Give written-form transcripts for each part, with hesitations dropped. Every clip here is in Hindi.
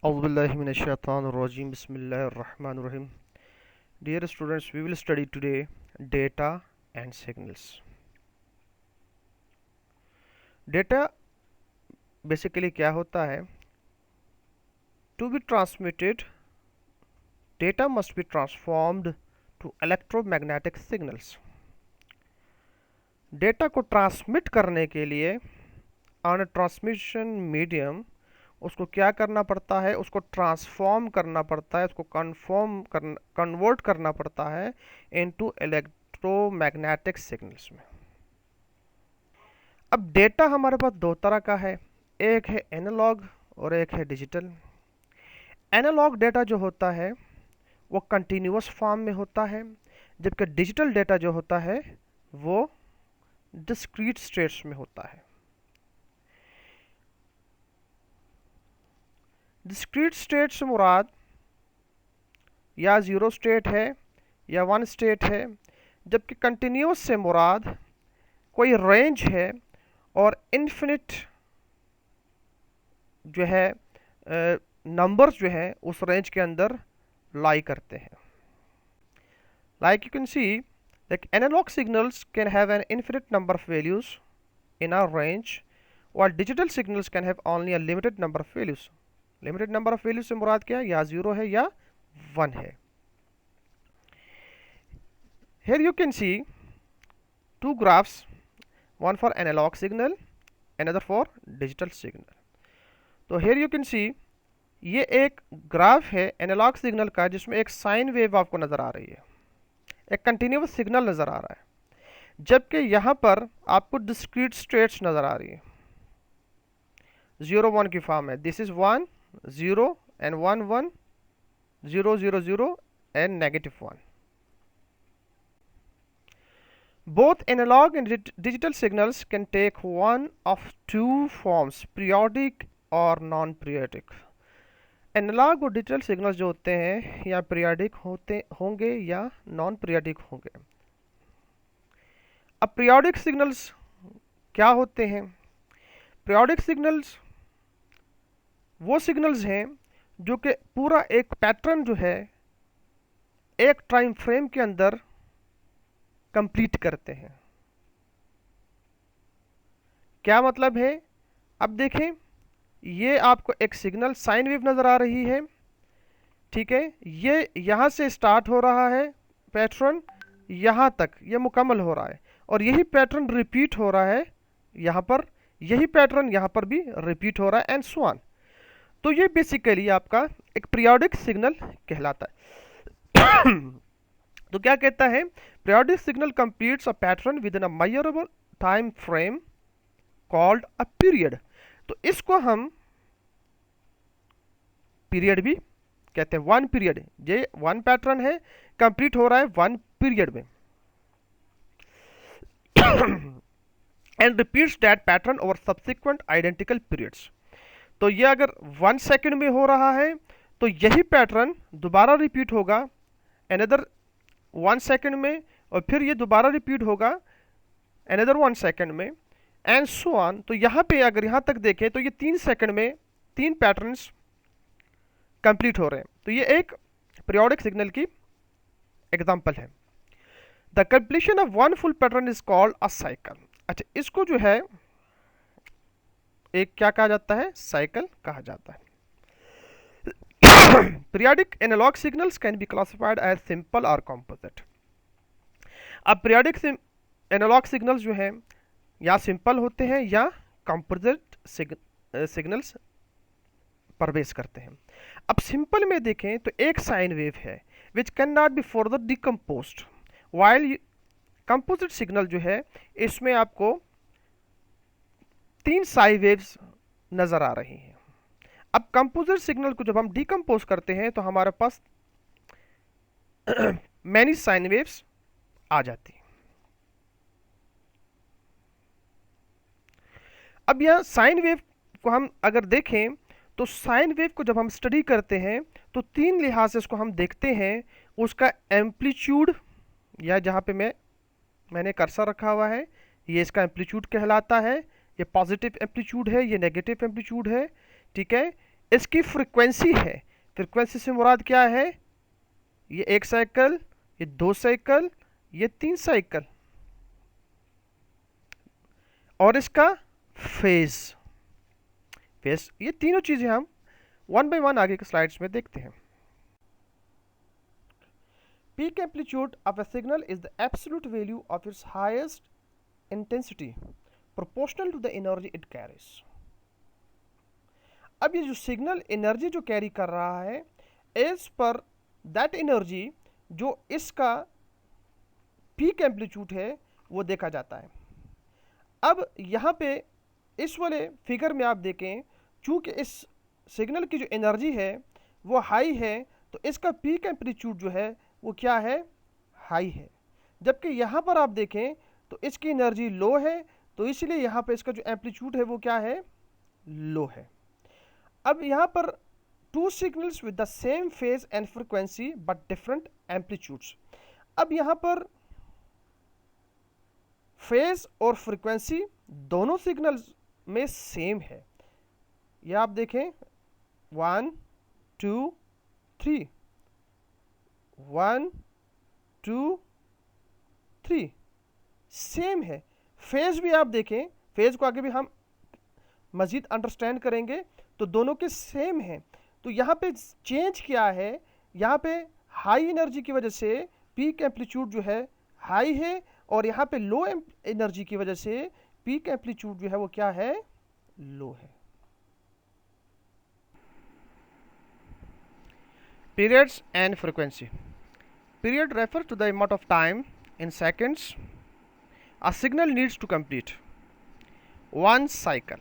Auzubillahiminash-shaytanir-rajim. Bismillahir-rahmanir-rahim. Dear students, we will study today data and signals. Data basically क्या होता है? To be transmitted, data must be transformed to electromagnetic signals. Data को transmit करने के लिए on a transmission medium उसको क्या करना पड़ता है, उसको ट्रांसफॉर्म करना पड़ता है, उसको कन्वर्ट करना पड़ता है इनटू इलेक्ट्रोमैग्नेटिक सिग्नल्स में। अब डेटा हमारे पास दो तरह का है, एक है एनालॉग और एक है डिजिटल। एनालॉग डेटा जो होता है वो कंटिन्यूअस फॉर्म में होता है, जबकि डिजिटल डेटा जो होता है वो डिस्क्रीट स्टेट्स में होता है। डिस्क्रीट स्टेट से मुराद या ज़ीरो स्टेट है या वन स्टेट है, जबकि कंटिन्यूअस से मुराद कोई रेंज है और इन्फिनिट जो है नंबर्स जो है उस रेंज के अंदर लाई करते हैं। Like you can see that analog signals can have an infinite number of values in a range, while digital signals can have only a limited number of values. Limited number of values से मुराद क्या है, या जीरो है या वन है। Here you can see two graphs, one for analog signal, another for digital signal. तो here you can see ये एक ग्राफ है एनालॉग सिग्नल का, जिसमें एक साइन वेव आपको नजर आ रही है, एक कंटिन्यूअस सिग्नल नजर आ रहा है, जबकि यहां पर आपको डिस्क्रीट स्टेट्स नजर आ रही है, 0 1 की फॉर्म है। This is 1 0 and 1 1 0 0 0 and -1। Both analog and digital signals can take one of two forms, periodic और non-periodic. एनालॉग और डिजिटल सिग्नल्स जो होते हैं या पीरियाडिक होंगे या नॉन पीरियाडिक होंगे। अब पीरियाडिक सिग्नल्स क्या होते हैं? पीरियाडिक सिग्नल्स वो सिग्नल्स हैं जो कि पूरा एक पैटर्न जो है एक टाइम फ्रेम के अंदर कंप्लीट करते हैं। क्या मतलब है? अब देखें, ये आपको एक सिग्नल साइन वेव नज़र आ रही है, ठीक है, ये यहाँ से स्टार्ट हो रहा है पैटर्न, यहाँ तक ये मुकम्मल हो रहा है, और यही पैटर्न रिपीट हो रहा है यहाँ पर, यही पैटर्न यहाँ पर भी रिपीट हो रहा है, एंड सो ऑन। तो ये बेसिकली आपका एक पीरियोडिक सिग्नल कहलाता है। तो क्या कहता है? Periodic signal completes a pattern with in a measurable time frame called a period. तो इसको हम पीरियड भी कहते हैं। वन पीरियड, ये वन पैटर्न है, कंप्लीट हो रहा है वन पीरियड में, and repeats that pattern over subsequent identical periods. तो ये अगर 1 सेकेंड में हो रहा है तो यही पैटर्न दोबारा रिपीट होगा अनदर 1 सेकेंड में, और फिर ये दोबारा रिपीट होगा अनदर 1 सेकेंड में, एंड सो ऑन। तो यहाँ पे अगर यहाँ तक देखें तो ये 3 सेकेंड में 3 पैटर्न्स कंप्लीट हो रहे हैं। तो ये एक पीरियोडिक सिग्नल की एग्जांपल है। The completion of one full pattern is called a cycle. अच्छा, इसको जो है एक क्या कहा जाता है? साइकिल कहा जाता है। Periodic analog signals can be classified as simple और कॉम्पोजिट। अब पीरियोडिक एनालॉग सिग्नल्स जो हैं या सिंपल होते हैं या कॉम्पोजिट सिग्नल्स पर बेस करते हैं। अब सिंपल में देखें तो एक साइन वेव है which can not be further decomposed, while composite signal जो है इसमें आपको 3 साइन वेव्स नजर आ रही हैं। अब कंपोजिट सिग्नल को जब हम डिकम्पोज करते हैं तो हमारे पास मैनी साइन वेव्स आ जाती हैं। अब यह साइन वेव को हम अगर देखें तो साइन वेव को जब हम स्टडी करते हैं तो 3 लिहाज से इसको हम देखते हैं। उसका एम्पलीट्यूड, या जहाँ पे मैंने कर्सर रखा हुआ है, ये इसका एम्पलीट्यूड कहलाता है। ये पॉजिटिव एम्पलीट्यूड है, ये नेगेटिव एम्पलीट्यूड है, ठीक है। इसकी फ्रीक्वेंसी है। फ्रीक्वेंसी से मुराद क्या है? ये 1 साइकिल, ये 2 साइकिल, ये 3 साइकिल, और इसका फेज। फेज, ये तीनों चीजें हम वन बाय वन आगे के स्लाइड्स में देखते हैं। Peak amplitude of a signal is the absolute value of its highest intensity proportional to the energy it carries. अब ये जो सिग्नल एनर्जी जो कैरी कर रहा है, एज पर दैट एनर्जी जो इसका पीक एम्पलीट्यूड है वो देखा जाता है। अब यहाँ पे इस वाले फिगर में आप देखें, चूंकि इस सिग्नल की जो एनर्जी है वो हाई है, तो इसका पीक एम्पलीट्यूड जो है वो क्या है? हाई है। जबकि यहाँ पर आप देखें तो इसकी एनर्जी लो है, तो इसलिए यहाँ पे इसका जो एम्पलीट्यूड है वो क्या है? लो है। अब यहाँ पर two signals with the same phase and frequency but different amplitudes. अब यहाँ पर फेज और फ्रीक्वेंसी दोनों सिग्नल्स में सेम है। ये आप देखें 1 2 3, 1 2 3 सेम है। फेज भी आप देखें, फेज को आगे भी हम मजीद अंडरस्टैंड करेंगे, तो दोनों के सेम हैं। तो यहाँ पे चेंज क्या है? यहाँ पे हाई एनर्जी की वजह से पीक एम्पलीट्यूड जो है हाई है, और यहाँ पे लो एनर्जी की वजह से पीक एम्पलीट्यूड जो है वो क्या है? लो है। Periods and frequency. Period refers to the amount of time in seconds a signal needs to complete one cycle,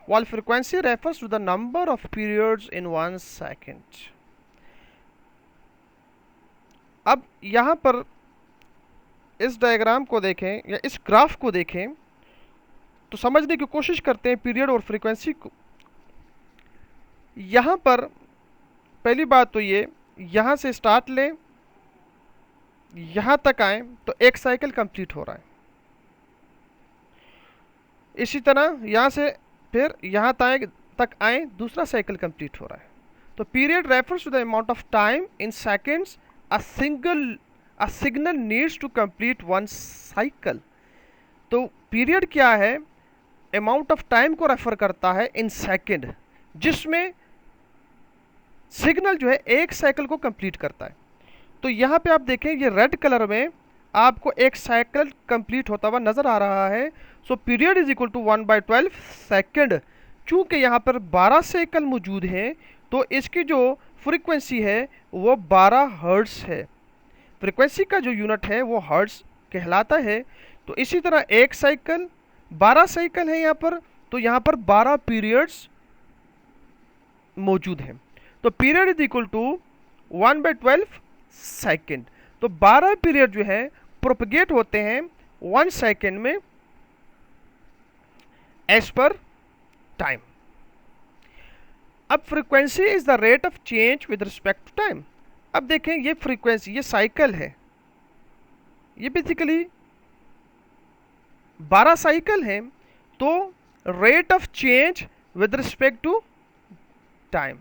while frequency refers to the number of periods in 1 second. अब यहाँ पर इस डायग्राम को देखें या इस ग्राफ को देखें तो समझने की कोशिश करते हैं पीरियड और फ्रीक्वेंसी को। यहाँ पर पहली बात तो ये, यहाँ से स्टार्ट लें, यहाँ तक आए तो एक साइकिल कंप्लीट हो रहा है। इसी तरह यहाँ से फिर यहाँ तक आए दूसरा साइकिल कंप्लीट हो रहा है। तो period refers to the amount of time in seconds a signal needs to complete one cycle. तो पीरियड क्या है? अमाउंट ऑफ टाइम को रेफर करता है इन सेकेंड, जिसमें सिग्नल जो है एक साइकिल को कंप्लीट करता है। तो यहाँ पे आप देखें, ये रेड कलर में आपको एक साइकिल कंप्लीट होता हुआ नजर आ रहा है। So period is equal to 1/12 second. चूंकि यहाँ पर 12 साइकिल मौजूद हैं, तो इसकी जो फ्रीक्वेंसी है वो 12 हर्ट्ज है। फ्रीक्वेंसी का जो यूनिट है वो हर्ट्ज कहलाता है। तो इसी तरह एक साइकिल, 12 साइकिल है यहाँ पर, तो यहाँ पर 12 पीरियड्स मौजूद हैं। तो period is equal to 1/12 second. तो 12 पीरियड जो है प्रोपगेट होते हैं 1 सेकेंड में एज पर टाइम। अब frequency is the rate of change with respect to time. अब देखें, ये फ्रीक्वेंसी, ये साइकिल है, ये बेसिकली 12 साइकिल है, तो rate of change with respect to time.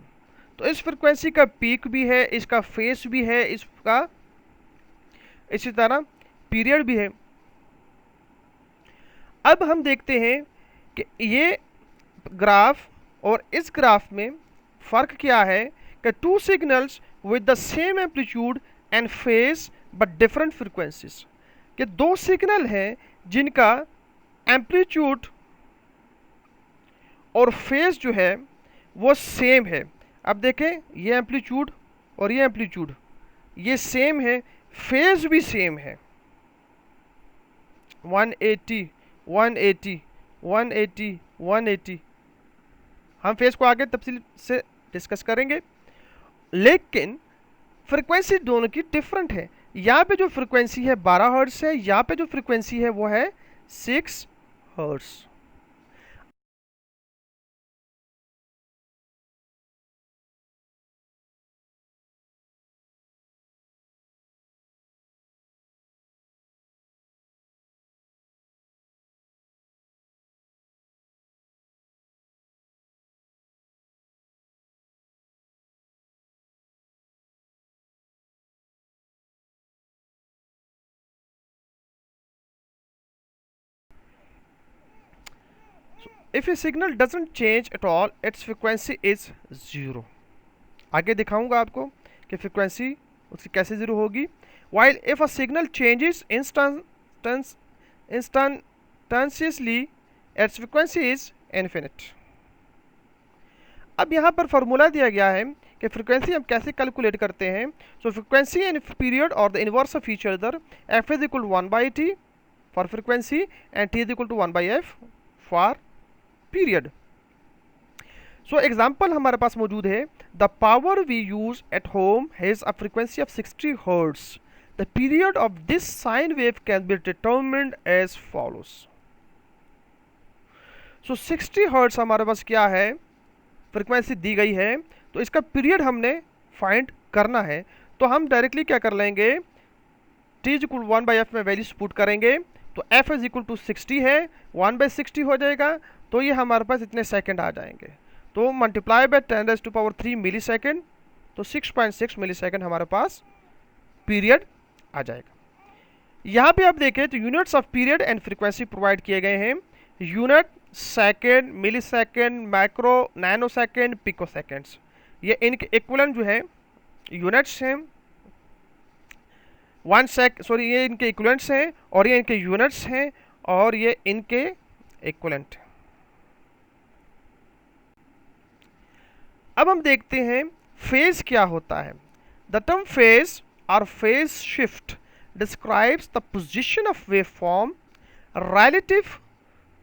तो इस फ्रीक्वेंसी का पीक भी है, इसका फेस भी है, इसका इसी तरह पीरियड भी है। अब हम देखते हैं कि ये ग्राफ और इस ग्राफ में फ़र्क क्या है कि two signals with the same amplitude and phase but different frequencies, कि दो सिग्नल हैं जिनका एम्पलीट्यूड और फेज जो है वो सेम है। अब देखें, ये एम्पलीट्यूड और ये एम्पलीट्यूड ये सेम है, फेज भी सेम है, 180 180 180 180। हम फेज को आगे तफसील से डिस्कस करेंगे, लेकिन फ्रीक्वेंसी दोनों की डिफरेंट है। यहाँ पे जो फ्रीक्वेंसी है 12 हर्ट्ज है, यहाँ पे जो फ्रीक्वेंसी है वो है 6 hertz. If A signal doesn't change at all it's frequency is 0। आगे दिखाऊंगा आपको कि फ्रिक्वेंसी उसकी कैसे 0 होगी। While if a signal changes instantaneously it's frequency is infinite. अब यहाँ पर फॉर्मूला दिया गया है कि फ्रिक्वेंसी हम कैसे कैलकुलेट करते हैं। सो फ्रिक्वेंसी एंड पीरियड और the inverse of each other, F is equal to 1/t for frequency and T is equal to 1/f for period. So example हमारे पास मौजूद है। The power we use at home has a frequency of 60 hertz. The period of this sine wave can be determined as follows. So 60 hertz हमारे पास क्या है, फ्रिक्वेंसी दी गई है, तो इसका पीरियड हमने फाइंड करना है। तो हम डायरेक्टली क्या कर लेंगे, t इज इक्वल 1/f में वैल्यूज पुट करेंगे, तो f इज इक्वल टू 60 है, 1/60 हो जाएगा, तो ये हमारे पास इतने सेकंड आ जाएंगे। तो मल्टीप्लाई बाय 10⁻³ मिली सेकेंड, तो 6.6 मिली सेकेंड हमारे पास पीरियड आ जाएगा। यहाँ पे आप देखें तो units of period and frequency provide किए गए हैं। Unit second, millisecond, micro, nanosecond, picoseconds, ये इनके इक्विवेलेंट जो है यूनिट्स हैं। ये इनके इक्विवेलेंट्स हैं और ये इनके यूनिट्स हैं और ये इनके इक्विवेलेंट। अब हम देखते हैं फेज क्या होता है। द टर्म फेज और phase shift describes the position of wave form relative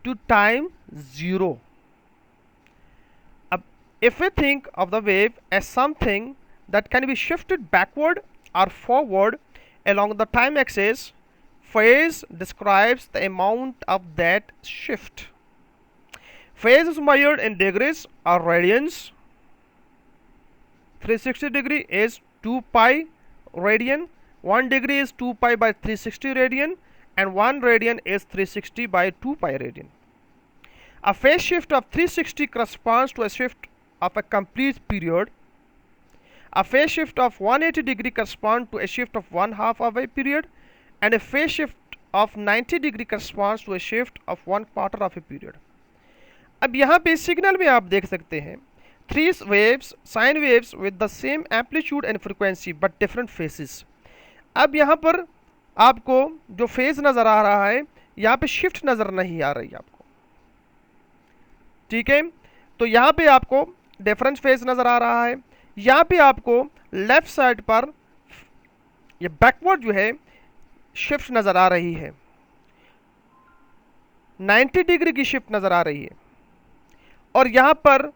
to time 0. If we think of the wave as something that can be shifted backward or forward along the time axis, phase describes the amount of that shift. Phase is measured in degrees or radians. 360 degree is 2 pi radian, 1 degree is 2 pi by 360 radian, and 1 radian is 360 by 2 pi radian. A phase shift of 360 corresponds to a shift of a complete period. A phase shift of 180 degree corresponds to a shift of 1/2 of a period, and a phase shift of 90 degree corresponds to a shift of 1/4 of a period. अब यहाँ पे सिग्नल में आप देख सकते हैं 3 waves, sine waves with the same amplitude and frequency but different phases. अब यहाँ पर आपको जो फेज नजर आ रहा है, यहाँ पे शिफ्ट नजर नहीं आ रही आपको, ठीक है। तो यहाँ पे आपको डिफरेंट फेज नजर आ रहा है। यहाँ पे आपको लेफ्ट साइड पर ये बैकवर्ड जो है शिफ्ट नजर आ रही है, 90 डिग्री की शिफ्ट नजर आ रही है, और यहाँ पर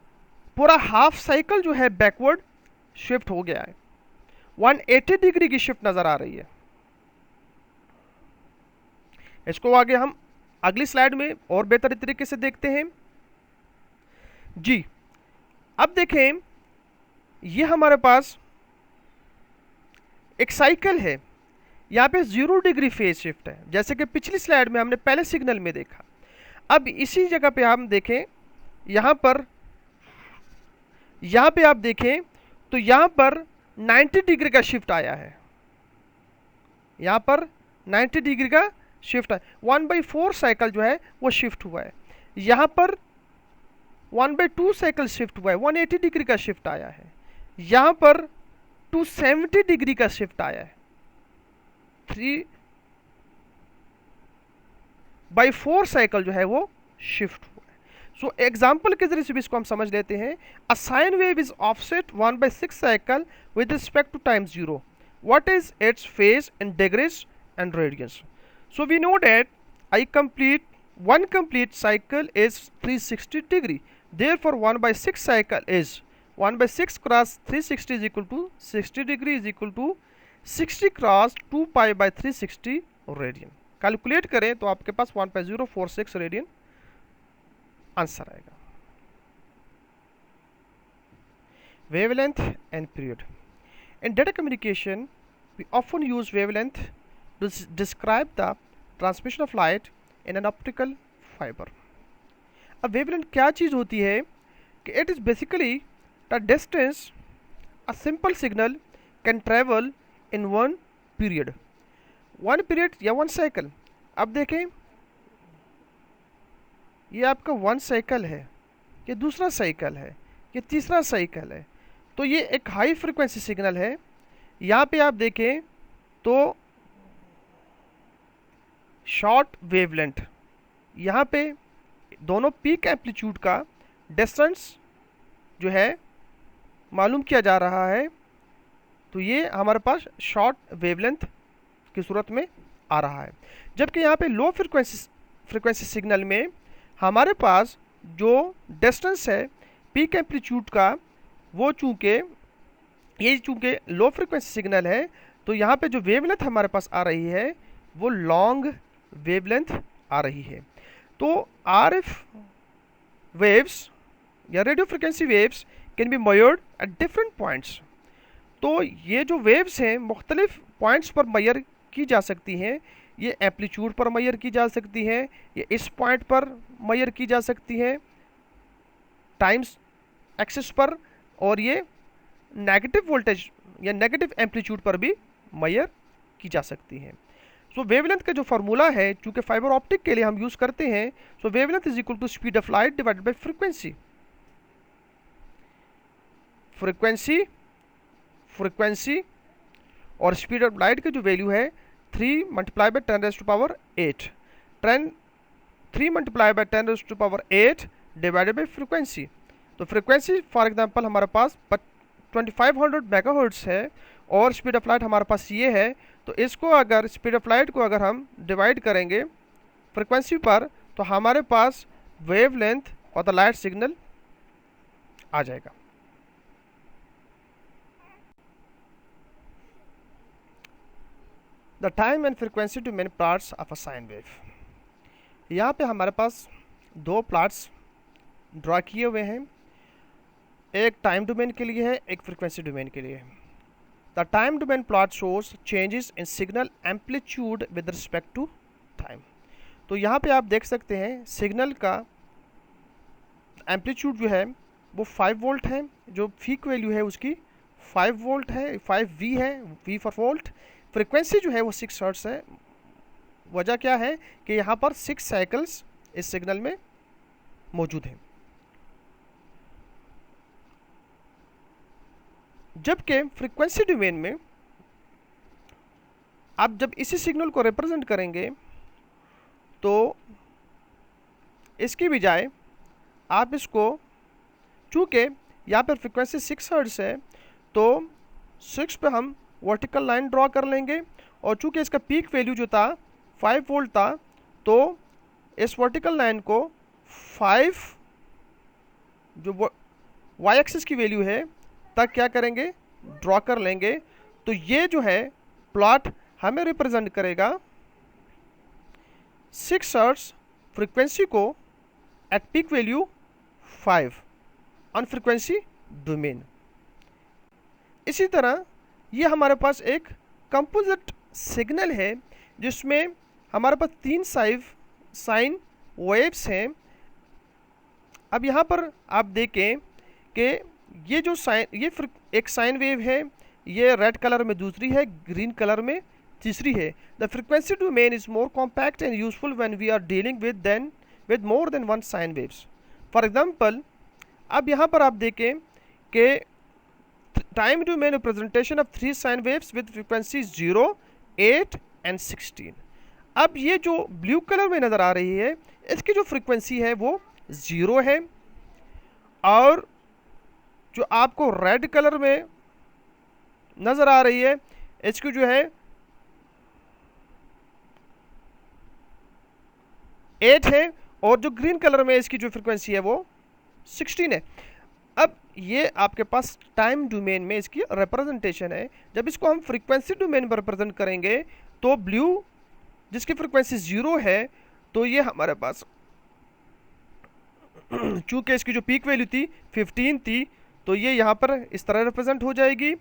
पूरा हाफ साइकिल जो है बैकवर्ड शिफ्ट हो गया है, 180 डिग्री की शिफ्ट नजर आ रही है। इसको आगे हम अगली स्लाइड में और बेहतर तरीके से देखते हैं जी। अब देखें, ये हमारे पास एक साइकिल है, यहाँ पे 0 डिग्री फेज शिफ्ट है, जैसे कि पिछली स्लाइड में हमने पहले सिग्नल में देखा। अब इसी जगह पे हम देखें, यहाँ पे आप देखें तो यहाँ पर 90 डिग्री का शिफ्ट आया है, यहाँ पर 90 डिग्री का शिफ्ट है, 1/4 साइकिल जो है वो शिफ्ट हुआ है। यहाँ पर 1/2 साइकिल शिफ्ट हुआ है, 180 डिग्री का शिफ्ट आया है। यहाँ पर 270 डिग्री का शिफ्ट आया है, 3/4 साइकिल जो है वो शिफ्ट हुआ है। सो एग्जाम्पल के जरिए से भी इसको हम समझ लेते हैं। A sine wave is offset 1/6 cycle with respect to time 0. What is its phase in degrees and radians? So we know that one complete cycle is 360 degree. Therefore 1/6 cycle is 1/6 cross 360 is equal to 60 degree is equal to 60 cross 2 pi by 360 radian. Calculate करें तो आपके पास 1.046 रेडियन आंसर आएगा। Wavelength and period. In data communication, we often use wavelength to describe the transmission of light in an optical fiber. अब wavelength क्या चीज़ होती है कि it is basically the distance a simple signal can travel in one period या one cycle. अब देखें, ये आपका 1 साइकिल है, ये दूसरा साइकिल है, ये तीसरा साइकिल है। तो ये एक हाई फ्रिक्वेंसी सिग्नल है। यहाँ पे आप देखें तो शॉर्ट वेवलेंथ, यहाँ पे दोनों पीक एम्पलीट्यूड का डिस्टेंस जो है मालूम किया जा रहा है। तो ये हमारे पास शॉर्ट वेवलेंथ की सूरत में आ रहा है। जबकि यहाँ पे लो फ्रिक्वेंसी सिग्नल में हमारे पास जो डिस्टेंस है पीक एम्पलीट्यूड का, वो चूँकि लो फ्रिक्वेंसी सिग्नल है, तो यहाँ पे जो वेवलेंथ हमारे पास आ रही है वो लॉन्ग वेवलेंथ आ रही है। तो RF वेव्स या radio frequency waves can be measured at different points. तो ये जो वेव्स हैं मुख्तलिफ पॉइंट्स पर मेजर की जा सकती हैं। ये एम्पलीट्यूड पर मेजर की जा सकती हैं, ये इस पॉइंट पर मेजर की जा सकती हैं टाइम्स एक्सिस पर, और ये नेगेटिव वोल्टेज या नेगेटिव एम्पलीट्यूड पर भी मेजर की जा सकती हैं। सो वेवलेंथ का जो फार्मूला है, चूँकि फाइबर ऑप्टिक के लिए हम यूज़ करते हैं, so wavelength is equal to speed of light divided by frequency. Frequency और स्पीड ऑफ लाइट की जो वैल्यू है 3 multiply by 10 raise to power 8, 3 multiply by 10 raise to power 8 divided by frequency. तो फ्रीक्वेंसी फॉर एग्जांपल हमारे पास 2500 मेगाहर्ट्ज़ है और स्पीड ऑफ लाइट हमारे पास ये है। तो इसको अगर स्पीड ऑफ लाइट को अगर हम डिवाइड करेंगे फ्रीक्वेंसी पर, तो हमारे पास वेवलेंथ और द लाइट सिग्नल आ जाएगा। The time and frequency domain plots of a sine wave. यहाँ पे हमारे पास दो प्लॉट्स ड्रा किए हुए हैं, एक टाइम डोमेन के लिए है, एक फ्रीक्वेंसी डोमेन के लिए है। The time domain plot shows changes in signal amplitude with respect to time. तो यहाँ पे आप देख सकते हैं सिग्नल का एम्पलीट्यूड जो है वो 5 वोल्ट है, जो पीक वैल्यू है उसकी 5 वोल्ट है, 5V है, V फॉर वोल्ट। फ्रीक्वेंसी जो है वो 6 हर्ट्ज़ है। वजह क्या है कि यहाँ पर 6 साइकिल्स इस सिग्नल में मौजूद हैं। जबकि फ्रीक्वेंसी डोमेन में आप जब इसी सिग्नल को रिप्रेजेंट करेंगे तो इसकी बजाय आप इसको, चूँकि यहाँ पर फ्रीक्वेंसी 6 हर्ट्ज़ है, तो 6 पे हम वर्टिकल लाइन ड्रॉ कर लेंगे, और चूँकि इसका पीक वैल्यू जो था 5 वोल्ट था, तो इस वर्टिकल लाइन को 5 जो वाई एक्सिस की वैल्यू है तक क्या करेंगे, ड्रॉ कर लेंगे। तो ये जो है प्लॉट हमें रिप्रेजेंट करेगा 6 हर्ट्ज़ फ्रीक्वेंसी को at peak value 5 on frequency domain. इसी तरह ये हमारे पास एक कंपोजिट सिग्नल है जिसमें हमारे पास 3 साइन वेव्स हैं। अब यहाँ पर आप देखें कि ये जो एक साइन वेव है, ये रेड कलर में दूसरी है, ग्रीन कलर में तीसरी है। The frequency domain is more compact and useful when we are dealing with more than 1 sine waves. For example, अब यहाँ पर आप देखें कि time domain representation of 3 sine waves with frequency 0, 8 and 16। अब ये जो ब्लू कलर में नज़र आ रही है, इसकी जो फ्रीक्वेंसी है वो 0 है, और जो आपको रेड कलर में नज़र आ रही है इसकी जो है 8 है, और जो ग्रीन कलर में इसकी जो फ्रीक्वेंसी है वो 16 है। अब ये आपके पास टाइम डोमेन में इसकी रिप्रेजेंटेशन है। जब इसको हम फ्रीक्वेंसी डोमेन में रिप्रेजेंट करेंगे तो ब्लू जिसकी फ्रीक्वेंसी 0 है, तो ये हमारे पास चूँकि इसकी जो पीक वैल्यू थी 15 थी, तो ये यहाँ पर इस तरह रिप्रेजेंट हो जाएगी।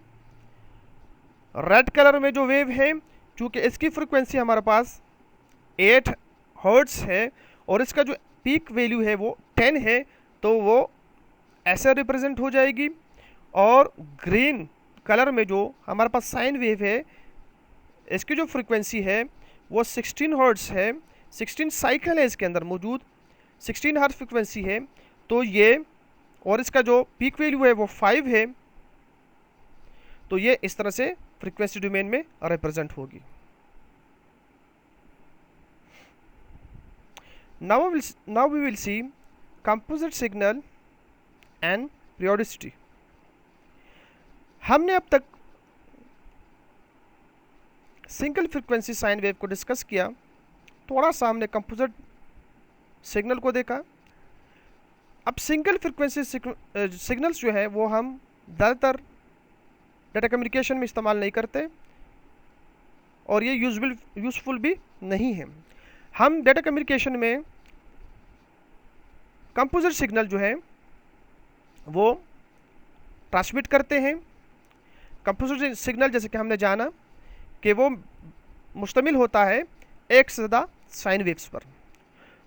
रेड कलर में जो वेव है, चूँकि इसकी फ्रीक्वेंसी हमारे पास 8 हर्ट्ज़ है और इसका जो पीक वैल्यू है वो 10 है, तो वो ऐसे रिप्रेजेंट हो जाएगी। और ग्रीन कलर में जो हमारे पास साइन वेव है, इसकी जो फ्रीक्वेंसी है वो 16 हर्ट्ज़ है, 16 साइकिल है इसके अंदर मौजूद। 16 हर्ट्ज फ्रिक्वेंसी है, तो ये और इसका जो पीक वैल्यू है वो 5 है, तो ये इस तरह से फ्रीक्वेंसी डोमेन में रिप्रेजेंट होगी। now we will see composite signal and periodicity। हमने अब तक सिंगल फ्रीक्वेंसी साइन वेव को डिस्कस किया, थोड़ा सा हमने कंपोजिट सिग्नल को देखा। अब सिंगल फ्रीक्वेंसी सिग्नल्स जो है वो हम ज़्यादातर डाटा कम्युनिकेशन में इस्तेमाल नहीं करते और ये यूज़फुल भी नहीं है। हम डाटा कम्युनिकेशन में कंपोजिट सिग्नल जो है वो ट्रांसमिट करते हैं। कंपोजिट सिग्नल जैसे कि हमने जाना कि वो मुश्तमिल होता है एक से ज़्यादा साइन वेव्स पर।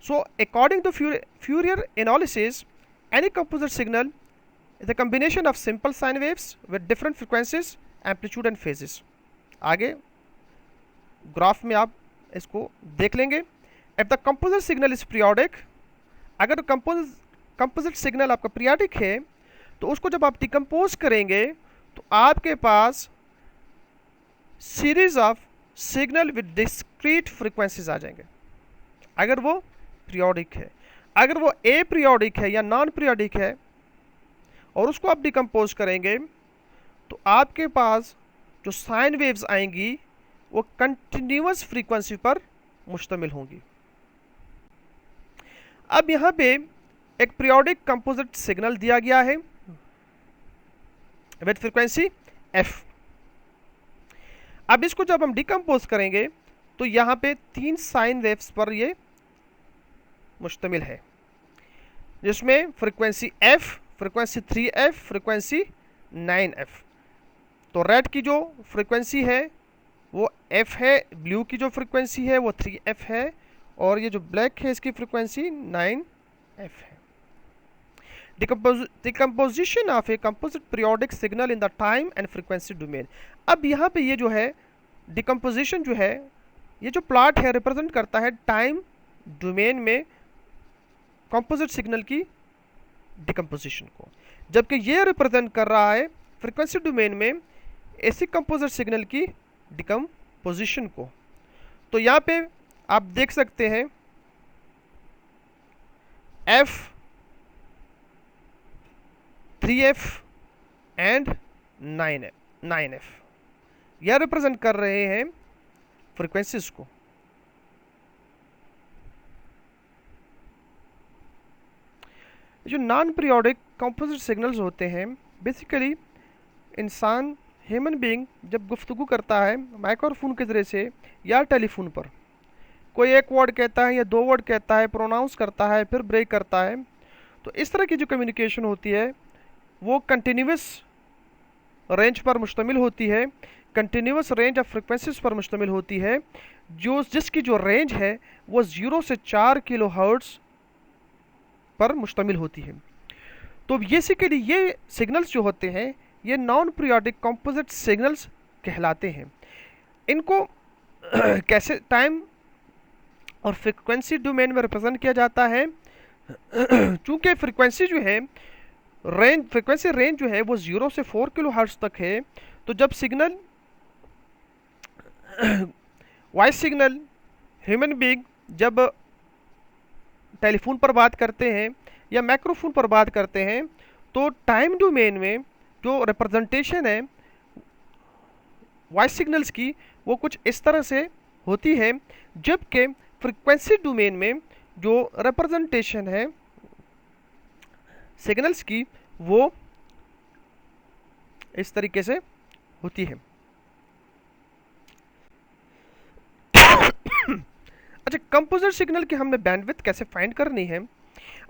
So according to Fourier analysis, any composite signal is a combination of simple sine waves with different frequencies, amplitude and phases. आगे ग्राफ में आप इसको देख लेंगे। If the composite signal is periodic, अगर कंपोजिट सिग्नल आपका पीरियोडिक है तो उसको जब आप डिकम्पोज करेंगे तो आपके पास series of signal with discrete frequencies आ जाएंगे, अगर वो पीरियोडिक है। अगर वो ए पीरियोडिक है या नॉन पीरियोडिक है और उसको आप डिकम्पोज करेंगे तो आपके पास जो साइन वेव्स आएंगी वो कंटिन्यूअस फ्रीक्वेंसी पर मुश्तमिल होंगी। अब यहाँ पे एक पीरियोडिक कंपोजिट सिग्नल दिया गया है विद फ्रीक्वेंसी एफ। अब इसको जब हम डिकम्पोज करेंगे तो यहाँ पे 3 साइन वेव्स पर ये मुश्तमिल है, जिसमें frequency F, frequency 3f, frequency 9f। तो रेड की जो फ्रीक्वेंसी है वो f है, ब्लू की जो फ्रीक्वेंसी है वो 3f है और ये जो ब्लैक है इसकी फ्रीक्वेंसी 9f है। Decomposition of a composite periodic signal in the time and frequency domain. अब यहाँ पे ये जो है डिकम्पोजिशन जो है, ये जो प्लॉट है रिप्रेजेंट करता है टाइम डोमेन में कंपोजिट सिग्नल की डिकम्पोजिशन को, जबकि ये रिप्रेजेंट कर रहा है फ्रीक्वेंसी डोमेन में ऐसी कंपोजिट सिग्नल की डिकम्पोजिशन को। तो यहाँ पे आप देख सकते हैं f, 3f एंड 9f यह रिप्रेजेंट कर रहे हैं फ्रीक्वेंसीज को। जो नॉन पीरियोडिक कंपोजिट सिग्नल्स होते हैं, बेसिकली इंसान ह्यूमन बीइंग जब गुफ्तगू करता है माइक्रोफोन के ज़रिए से या टेलीफोन पर, कोई एक वर्ड कहता है या 2 वर्ड कहता है, प्रोनाउंस करता है, फिर ब्रेक करता है, तो इस तरह की जो कम्युनिकेशन होती है वो कंटिन्यूस रेंज पर मुश्तमिल होती है, कंटिन्यूस रेंज ऑफ फ्रिक्वेंसीज पर मुश्तमिल होती है, जिसकी जो रेंज है वो 0 से 4 किलो हर्ट्ज़ पर मुश्तमिल होती है। तो बेसिकली ये सिग्नल्स जो होते हैं ये नॉन पीरियोडिक कंपोजिट सिग्नल्स कहलाते हैं। इनको कैसे टाइम और फ्रीक्वेंसी डोमेन में रिप्रेजेंट किया जाता है, चूँकि फ्रीक्वेंसी जो है फ्रीक्वेंसी रेंज जो है वो 0 से 4 किलो हर्ट्ज़ तक है, तो जब signal voice signal human being जब टेलीफोन पर बात करते हैं या माइक्रोफोन पर बात करते हैं तो टाइम डोमेन में जो रिप्रेजेंटेशन है वॉइस सिग्नल्स की वो कुछ इस तरह से होती है, जबकि फ्रीक्वेंसी डोमेन में जो रिप्रेजेंटेशन है सिग्नल्स की वो इस तरीके से होती है। अच्छा, कंपोजिट सिग्नल की हमने बैंडविड्थ कैसे फाइंड करनी है।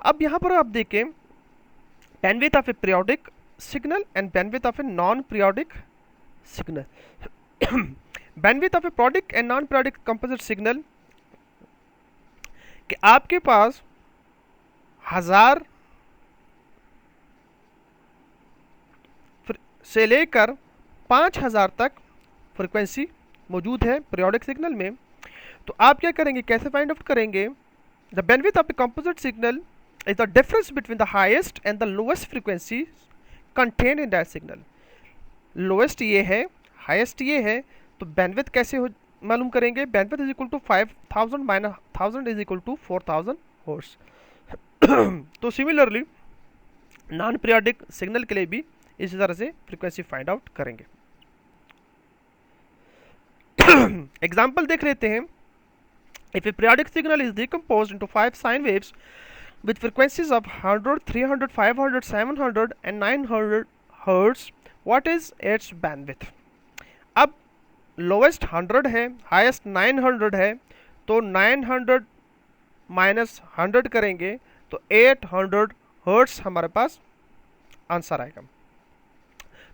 अब यहाँ पर आप देखें bandwidth of A periodic signal and bandwidth of a non periodic signal. Bandwidth of A periodic and non periodic composite signal कि आपके पास 1000 से लेकर 5000 तक फ्रीक्वेंसी मौजूद है पीरियोडिक सिग्नल में। तो आप क्या करेंगे, कैसे फाइंड आउट करेंगे the bandwidth of a composite signal is the difference between the highest and the lowest frequency contain in that signal. Lowest ये है, हाईएस्ट ये है, तो बैंडविड्थ कैसे हो मालूम करेंगे? Bandwidth is equal to 5000 minus 1000 is equal to 4000 hertz. तो सिमिलरली नॉन पीरियोडिक सिग्नल के लिए भी इसी तरह से फ्रीक्वेंसी फाइंड आउट करेंगे। एग्जाम्पल देख लेते हैं। If a periodic signal is decomposed into 5 sine waves with frequencies of 100, 300, 500, 700 and 900 hertz, what is its bandwidth? अब lowest 100 है, highest 900 है, तो 900 माइनस 100 करेंगे तो 800 हर्ट्स हमारे पास आंसर आएगा।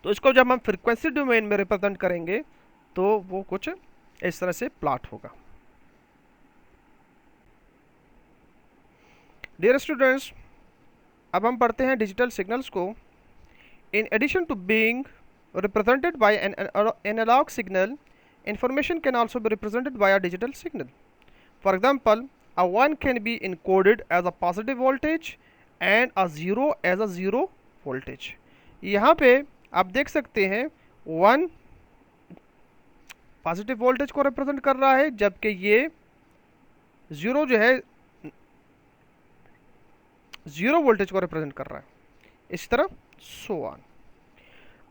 तो इसको जब हम फ्रीक्वेंसी डोमेन में रिप्रेजेंट करेंगे तो वो कुछ इस तरह से प्लॉट होगा। डियर स्टूडेंट्स, अब हम पढ़ते हैं डिजिटल सिग्नल्स को। In addition to being represented by an analog signal, information can also be represented by a digital signal. For example, a 1 can be encoded as a positive voltage and a 0 as a 0 voltage. यहाँ पे आप देख सकते हैं 1 पॉजिटिव वोल्टेज को रिप्रेजेंट कर रहा है, जबकि ये 0 जो है 0 वोल्टेज को रिप्रेजेंट कर रहा है। इस तरह so on.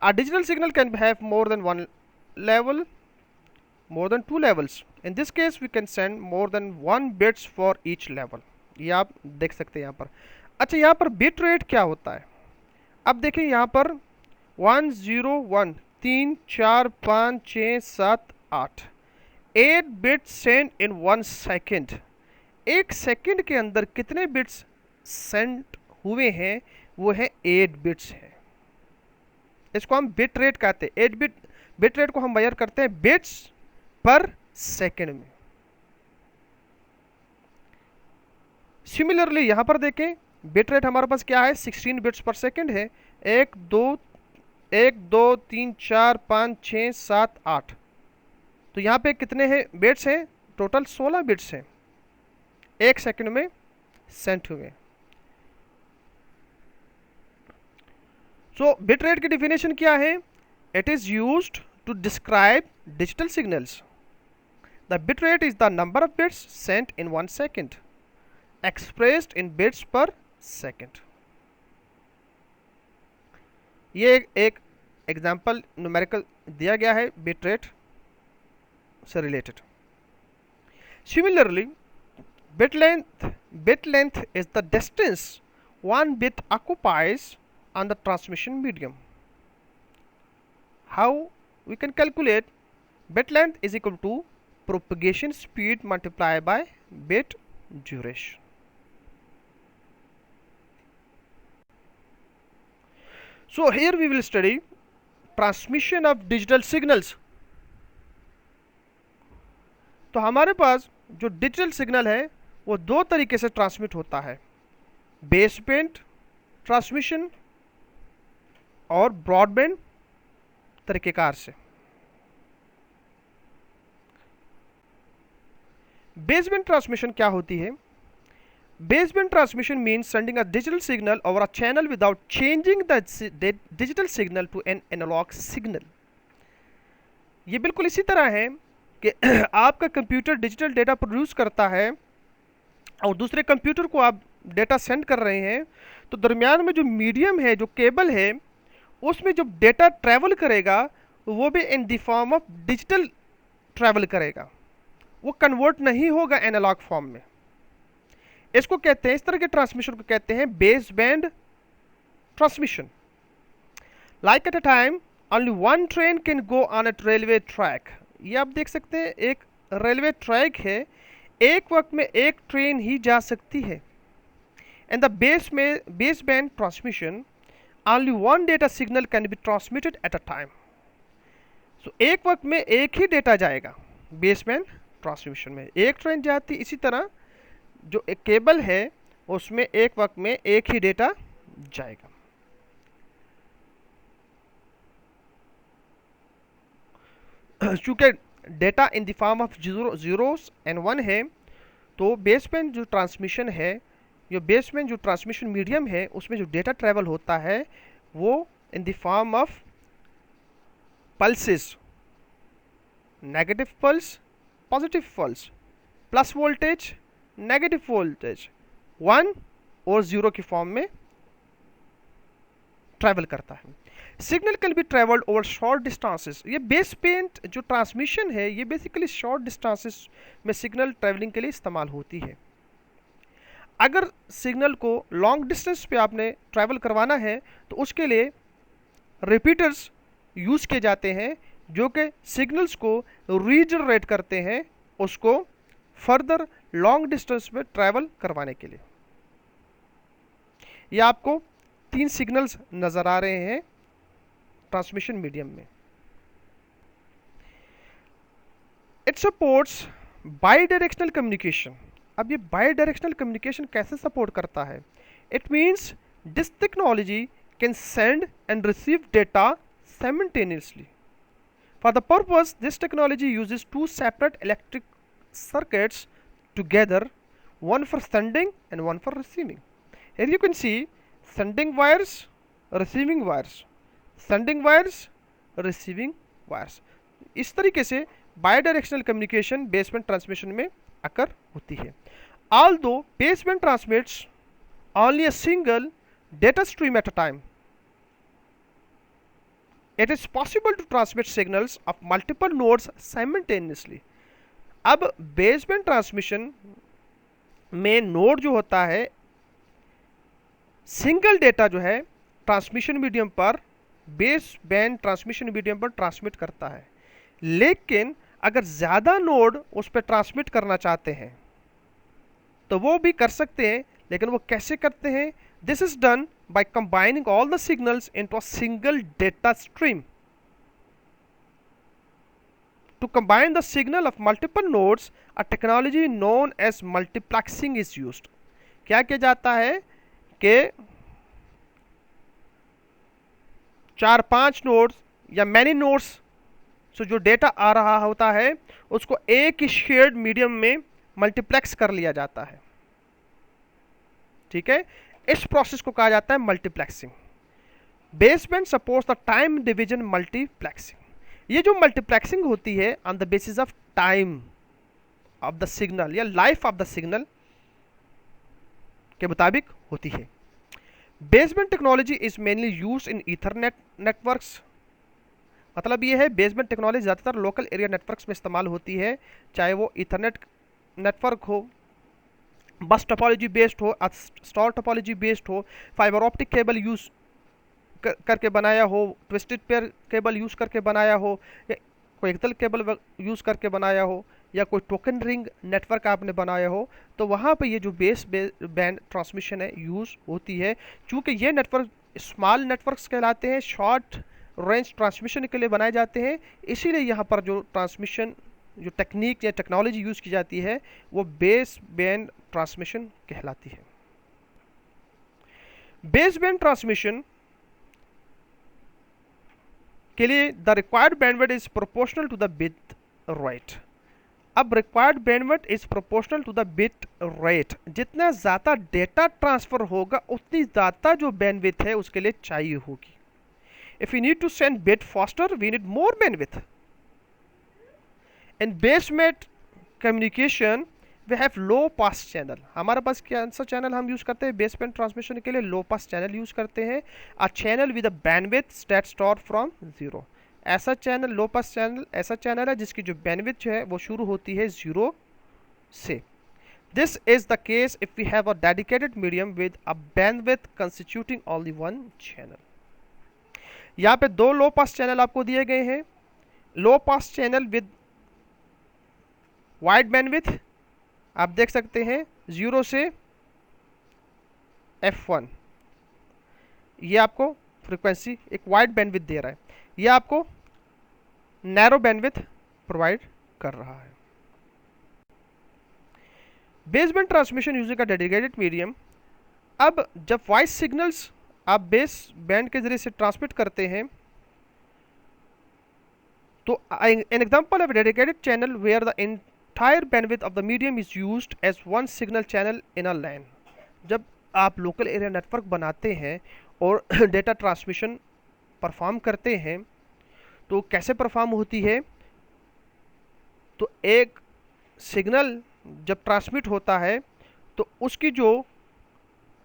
A digital signal can have more than one level, more than 2 levels. In this case we can send more than 1 bits for each level. ये आप देख सकते हैं यहाँ पर। अच्छा, यहाँ पर बिट रेट क्या होता है? अब देखिए यहाँ पर 1 0 1 3 4 5 6 7 8 8 बिट्स सेंड इन 1 सेकेंड। एक सेकेंड के अंदर कितने बिट्स सेंड हुए हैं? वो है 8 बिट्स हैं। इसको हम बिट रेट कहते हैं। 8 बिट रेट को हम मेजर करते हैं बिट्स पर सेकेंड में। सिमिलरली यहां पर देखें, बिट रेट हमारे पास क्या है? 16 बिट्स पर सेकेंड है। 1 2 3 4 5 6 7 8। तो यहां पे कितने हैं बिट्स हैं? टोटल 16 बिट्स हैं, एक सेकेंड में सेंड हुए। सो बिट रेट की डिफिनेशन क्या है? It is used to describe digital signals. The bit rate is the number of bits sent in 1 second, expressed in bits per second. ये एक एग्जाम्पल न्यूमेरिकल दिया गया है बिट रेट से related. Similarly, bit length is the distance one bit occupies on the transmission medium. How we can calculate? Bit length is equal to propagation speed multiplied by bit duration. So here we will study transmission of digital signals. तो हमारे पास जो डिजिटल सिग्नल है वो दो तरीके से ट्रांसमिट होता है, बेसबैंड ट्रांसमिशन और ब्रॉडबैंड तरीकेकार से। बेसबैंड ट्रांसमिशन क्या होती है? Baseband transmission means sending a digital signal over a channel without changing the digital signal to an analog signal. ये बिल्कुल इसी तरह है कि आपका कंप्यूटर डिजिटल डेटा प्रोड्यूस करता है और दूसरे कंप्यूटर को आप डेटा सेंड कर रहे हैं, तो दरमियान में जो मीडियम है, जो केबल है, उसमें जो डेटा ट्रैवल करेगा वो भी in the form of digital travel करेगा, वो कन्वर्ट नहीं होगा एनालॉग फॉर्म में। इसको कहते हैं, इस तरह के ट्रांसमिशन को कहते हैं baseband transmission. Like eight a time only one train can go on a railway track. ये आप देख सकते हैं, एक रेलवे ट्रैक है, एक वक्त में एक ट्रेन ही जा सकती है। And the baseband transmission only one data signal can be transmitted at a time. So एक वक्त में एक ही डेटा जाएगा। बेसबैंड ट्रांसमिशन में एक ट्रेन जाती, इसी तरह जो एक केबल है उसमें एक वक्त में एक ही डेटा जाएगा। चूंकि data in the form of zeros and one है, तो बेसबैंड जो ट्रांसमिशन है, ये बेसबैंड जो ट्रांसमिशन मीडियम है, उसमें जो डेटा ट्रैवल होता है वो in the form of pulses, negative pulse, positive pulse, plus voltage, negative voltage, 1 और 0 की फॉर्म में ट्रैवल करता है। Signal can B travelled over short distances. ये बेसबैंड जो ट्रांसमिशन है ये बेसिकली शॉर्ट डिस्टेंसेस में सिग्नल ट्रैवलिंग के लिए इस्तेमाल होती है। अगर सिग्नल को लॉन्ग डिस्टेंस पे आपने ट्रैवल करवाना है तो उसके लिए रिपीटर्स यूज़ किए जाते हैं जो कि सिग्नल्स को रीजनरेट करते हैं उसको फर्दर लॉन्ग डिस्टेंस में ट्रैवल करवाने के लिए। ये आपको 3 सिग्नल्स नज़र आ रहे हैं ट्रांसमिशन मीडियम में। It supports by directional communication. अब ये बाई डायरेक्शनल कम्युनिकेशन कैसे सपोर्ट करता है? It means this technology can send and receive data simultaneously. For the purpose, this technology uses 2 separate electric circuits together, one for sending and one for receiving. Here you can see sending wires, receiving wires, sending wires, receiving wires. इस तरीके से बायडायरेक्शनल कम्युनिकेशन बेसबैंड ट्रांसमिशन में अकर होती है। Although baseband transmits only a single data stream at a time, it is possible to transmit signals of multiple nodes simultaneously. अब बेसबैंड ट्रांसमिशन में नोड जो होता है सिंगल डेटा जो है ट्रांसमिशन मीडियम पर, बेसबैंड ट्रांसमिशन मीडियम पर ट्रांसमिट करता है। लेकिन अगर ज़्यादा नोड उस पर ट्रांसमिट करना चाहते हैं तो वो भी कर सकते हैं, लेकिन वो कैसे करते हैं? This is done by combining all the signals into a single data stream. To combine the signal of multiple nodes, a technology known as multiplexing is used. क्या किया जाता है कि 4-5 नोड्स या मैनी नोड्स से जो डेटा आ रहा होता है उसको एक ही शेयर्ड मीडियम में मल्टीप्लेक्स कर लिया जाता है। ठीक है, इस प्रोसेस को कहा जाता है multiplexing. Baseband supports the time division multiplexing. ये जो मल्टीप्लेक्सिंग होती है on the basis of time of the signal या लाइफ ऑफ द सिग्नल के मुताबिक होती है। Baseband technology is mainly used in Ethernet networks. मतलब ये है बेसबैंड टेक्नोलॉजी ज़्यादातर लोकल एरिया नेटवर्क्स में इस्तेमाल होती है, चाहे वो ईथरनेट नेटवर्क हो, बस टोपोलॉजी बेस्ड हो, स्टार टोपोलॉजी बेस्ड हो, फाइबर ऑप्टिक केबल यूज़ करके बनाया हो, ट्विस्टेड पेयर केबल यूज़ करके बनाया हो, या कोई एकल केबल यूज़ करके बनाया हो, या कोई टोकन रिंग नेटवर्क आपने बनाया हो, तो वहाँ पे ये जो बेस बैंड ट्रांसमिशन है यूज़ होती है। चूँकि ये नेटवर्क स्मॉल नेटवर्क्स कहलाते हैं, शॉर्ट रेंज ट्रांसमिशन के लिए बनाए जाते हैं, इसीलिए यहाँ पर जो ट्रांसमिशन जो टेक्निक या टेक्नोलॉजी यूज़ की जाती है वो बेस बैंड ट्रांसमिशन कहलाती है। बेस बैंड ट्रांसमिशन के लिए the required bandwidth is proportional to the bit rate. अब required bandwidth is proportional to the bit rate. जितना ज़्यादा डेटा ट्रांसफर होगा उतनी ज़्यादा जो बैंडविड्थ है उसके लिए चाहिए होगी। If you need to send bit faster we need more bandwidth. In baseband communication we have low pass channel. हमारे पास कौन सा चैनल हम यूज़ करते हैं बेसबैंड ट्रांसमिशन के लिए? लो पास चैनल यूज़ करते हैं। A channel with a bandwidth that start from 0। ऐसा चैनल, लो पास चैनल ऐसा चैनल है जिसकी जो बैंडविड्थ है वो शुरू होती है 0 से। This is the case if we have a dedicated medium with a bandwidth constituting only 1 channel. यहाँ पे 2 लो पास चैनल आपको दिए गए हैं। लो pass channel with wide bandwidth आप देख सकते हैं 0 से F1, ये आपको फ्रीक्वेंसी एक वाइड बैंडविड्थ दे रहा है, ये आपको नैरो बैंडविड्थ प्रोवाइड कर रहा है। Baseband transmission using a dedicated medium. अब जब वॉइस सिग्नल्स आप बेस बैंड के जरिए से ट्रांसमिट करते हैं तो an example of dedicated channel where the entire bandwidth of the medium is used as one signal channel in a LAN. जब आप लोकल एरिया नेटवर्क बनाते हैं और डेटा ट्रांसमिशन परफॉर्म करते हैं तो कैसे परफॉर्म होती है, तो एक सिग्नल जब ट्रांसमिट होता है तो उसकी जो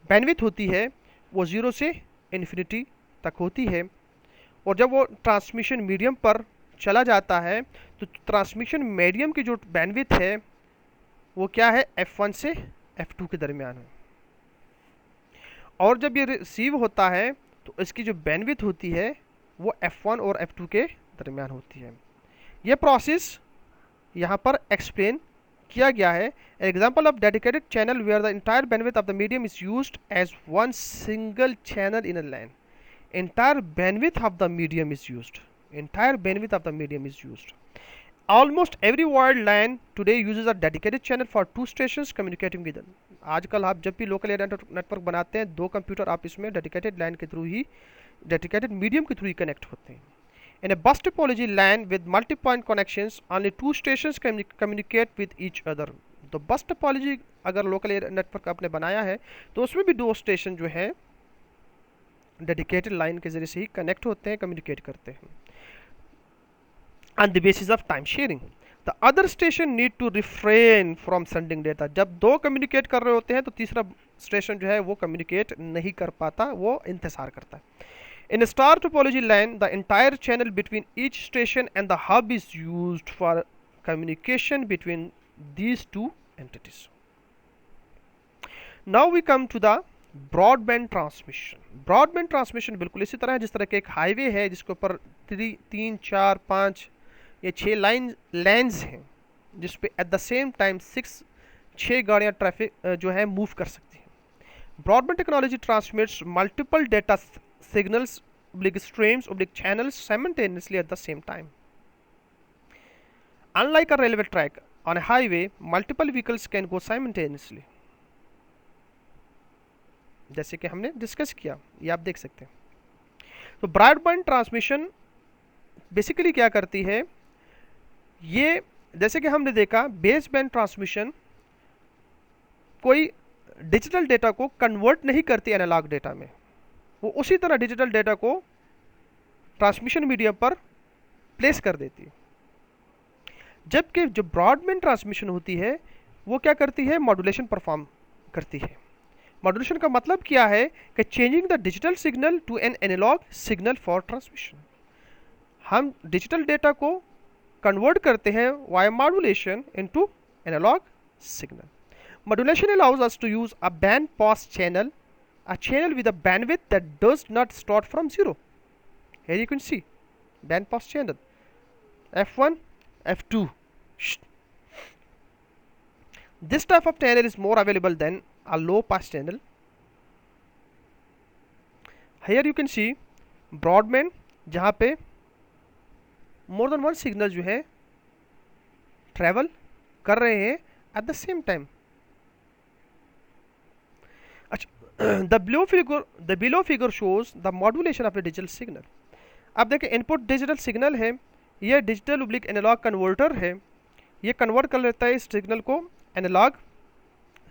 बैंडविड्थ होती है वो 0 से इन्फिनिटी तक होती है, और जब वो ट्रांसमिशन मीडियम पर चला जाता है तो ट्रांसमिशन मीडियम की जो बैंडविड्थ है वो क्या है, f1 से f2 के दरमियान है, और जब ये रिसीव होता है तो इसकी जो बैंडविड्थ होती है वो f1 और f2 के दरमियान होती है। ये प्रोसेस यहाँ पर एक्सप्लेन किया गया है। Example of dedicated channel where the entire bandwidth of the medium is used as one single channel in a LAN. Entire bandwidth of the medium is used. Entire bandwidth of the medium is used. Almost every wired LAN today uses a dedicated channel for two stations communicating with them. आजकल आप जब भी लोकल एरिया नेटवर्क बनाते हैं, दो कंप्यूटर आप इसमें डेडिकेटेड LAN के थ्रू ही, डेडिकेटेड मीडियम के थ्रू ही कनेक्ट होते हैं। In a bus topology LAN with multi-point connections, only two stations communicate with each other. तो बस टोपोलॉजी अगर लोकल एरिया नेटवर्क आपने बनाया है तो उसमें भी दो स्टेशन जो है डेडिकेटेड लाइन के जरिए से ही कनेक्ट होते हैं, कम्युनिकेट करते हैं। On the basis of time sharing the other station need to refrain from sending data. जब दो कम्युनिकेट कर रहे होते हैं तो तीसरा स्टेशन जो है वो कम्युनिकेट नहीं कर पाता, वो इंतजार करता है। In star topology LAN the entire channel between each station and the hub is used for communication between these two entities. Now we come to the broadband transmission. Broadband transmission बिल्कुल इसी तरह है जिस तरह के एक हाईवे है जिसके ऊपर 3, 4, 5 या 6 लाइन्स हैं जिस पे एट द सेम टाइम 6 गाड़ियाँ ट्रैफिक जो है मूव कर सकती हैं। Broadband technology transmits multiple data signals streams channels simultaneously at the same time. Unlike a railway track on a highway, multiple vehicles can go simultaneously. जैसे कि हमने डिस्कस किया, ये आप देख सकते हैं। तो ब्रॉडबैंड ट्रांसमिशन बेसिकली क्या करती है, ये जैसे कि हमने देखा बेस बैंड ट्रांसमिशन कोई डिजिटल डेटा को कन्वर्ट नहीं करती एनालॉग डेटा में, वो उसी तरह डिजिटल डेटा को ट्रांसमिशन मीडियम पर प्लेस कर देती है। जबकि जो ब्रॉडबैंड ट्रांसमिशन होती है वो क्या करती है, मॉड्यूलेशन परफॉर्म करती है। मॉड्यूलेशन का मतलब क्या है कि changing the digital signal to an analog signal for transmission. हम डिजिटल डेटा को कन्वर्ट करते हैं via modulation into analog signal. Modulation allows us to use a band pass channel, a channel with a bandwidth that does not start from 0. Here you can see band pass channel f1 f2. This type of channel is more available than a low pass channel. Here you can see broadband जहाँ पे more than one signal जो है travel कर रहे हैं at the same time. The below figure shows the modulation of a digital signal. अब देखें इनपुट डिजिटल सिग्नल है, यह डिजिटल ओब्लिक एनालॉग कन्वर्टर है, ये कन्वर्ट कर लेता है इस सिग्नल को एनालॉग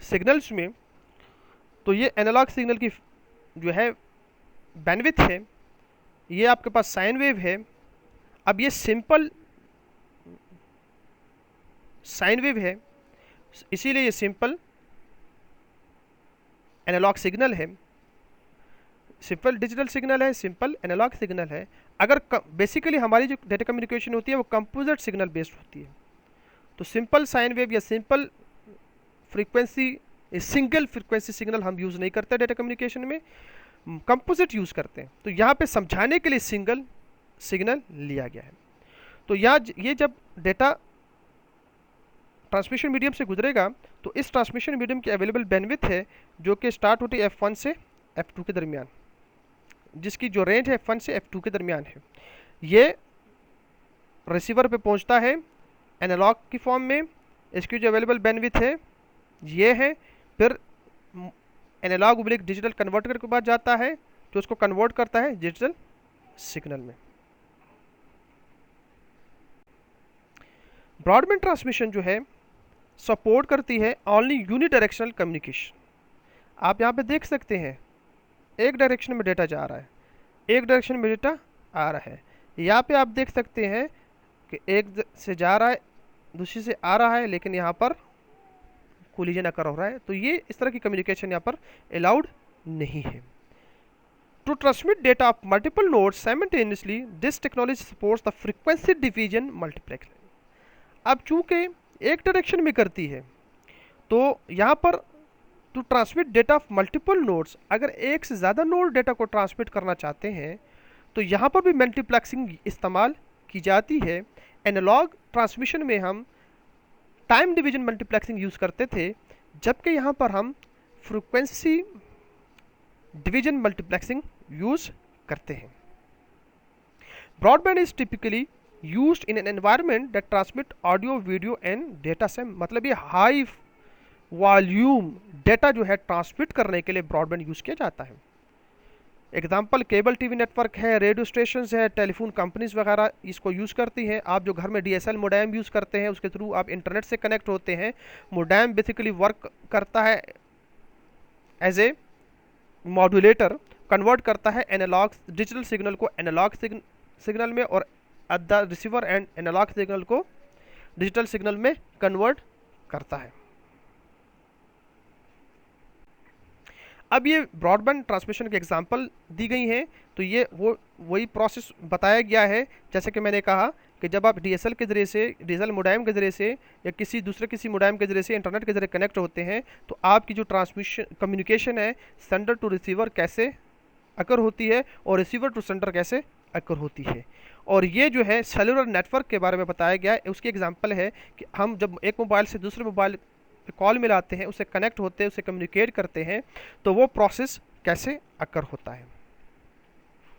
सिग्नल्स में। तो ये एनालॉग सिग्नल की जो है बैंडविड्थ है, ये आपके पास साइन वेव है। अब ये सिंपल साइन वेव है, इसीलिए ये सिंपल एनालॉग सिग्नल है, सिंपल डिजिटल सिग्नल है, सिंपल एनालॉग सिग्नल है। अगर बेसिकली हमारी जो डेटा कम्युनिकेशन होती है वो कंपोजिट सिग्नल बेस्ड होती है, तो सिंपल साइन वेव या simple frequency, single frequency signal हम यूज़ नहीं करते डेटा कम्युनिकेशन में, कंपोजिट यूज़ करते हैं। तो यहाँ पे समझाने के लिए सिंगल सिग्नल लिया गया है। तो ये जब डेटा ट्रांसमिशन मीडियम से गुजरेगा तो इस ट्रांसमिशन मीडियम की अवेलेबल बैंडविड्थ है जो कि स्टार्ट होती है f1 से f2 के दरमियान, जिसकी जो रेंज है f1 से f2 के दरमियान है। ये रिसीवर पे पहुंचता है एनालॉग की फॉर्म में, इसकी जो अवेलेबल बैंडविड्थ है ये है, फिर एनालॉग ओब्लिक डिजिटल कन्वर्टर के बाद जाता है जो उसको कन्वर्ट करता है डिजिटल सिग्नल में। ब्रॉडबैंड ट्रांसमिशन जो है सपोर्ट करती है ओनली यूनिडायरेक्शनल कम्युनिकेशन। आप यहाँ पे देख सकते हैं एक डायरेक्शन में डेटा जा रहा है, एक डायरेक्शन में डेटा आ रहा है। यहाँ पे आप देख सकते हैं कि एक से जा रहा है, दूसरी से आ रहा है, लेकिन यहाँ पर कोलिजन अकर हो रहा है। तो ये इस तरह की कम्युनिकेशन यहाँ पर अलाउड नहीं है। To transmit data of multiple nodes simultaneously, this technology supports the frequency division multiplexing। अब चूंकि एक डायरेक्शन में करती है, तो यहाँ पर to transmit data of multiple nodes, अगर एक से ज़्यादा नोड डेटा को ट्रांसमिट करना चाहते हैं तो यहाँ पर भी मल्टीप्लेक्सिंग इस्तेमाल की जाती है। एनालॉग ट्रांसमिशन में हम टाइम डिवीजन मल्टीप्लेक्सिंग यूज़ करते थे, जबकि यहाँ पर हम फ्रीक्वेंसी डिवीजन मल्टीप्लेक्सिंग यूज़ करते हैं। Broadband is typically used in an environment that transmit audio, video and data same. मतलब ये हाई वॉल्यूम डेटा जो है ट्रांसमिट करने के लिए ब्रॉडबैंड यूज़ किया जाता है। एग्जाम्पल केबल टीवी नेटवर्क है, रेडियो स्टेशन है, टेलीफोन कंपनीज वगैरह इसको यूज़ करती हैं। आप जो घर में DSL मोडेम यूज़ करते हैं, उसके थ्रू आप इंटरनेट से कनेक्ट होते हैं। मोडेम बेसिकली वर्क करता है एज ए मॉड्यूलेटर, कन्वर्ट करता है एनालॉग डिजिटल सिग्नल को एनालॉग सिग्नल में, और the receiver end analog signal को डिजिटल सिग्नल में कन्वर्ट करता है। अब ये ब्रॉडबैंड ट्रांसमिशन के एग्जांपल दी गई हैं, तो ये वही प्रोसेस बताया गया है। जैसे कि मैंने कहा कि जब आप DSL के ज़रिए से, DSL मोडेम के ज़रिए से या किसी मोडेम के ज़रिए से इंटरनेट के ज़रिए कनेक्ट होते हैं, तो आपकी जो ट्रांसमिशन कम्युनिकेशन है सेंडर टू रिसीवर कैसे अकर होती है और रिसीवर टू सेंडर कैसे अकर होती है। और ये जो है सेलुलर नेटवर्क के बारे में बताया गया है। उसकी एग्जांपल है कि हम जब एक मोबाइल से दूसरे मोबाइल कॉल मिलाते हैं, उससे कनेक्ट होते हैं, उससे कम्युनिकेट करते हैं, तो वो प्रोसेस कैसे अकर होता है।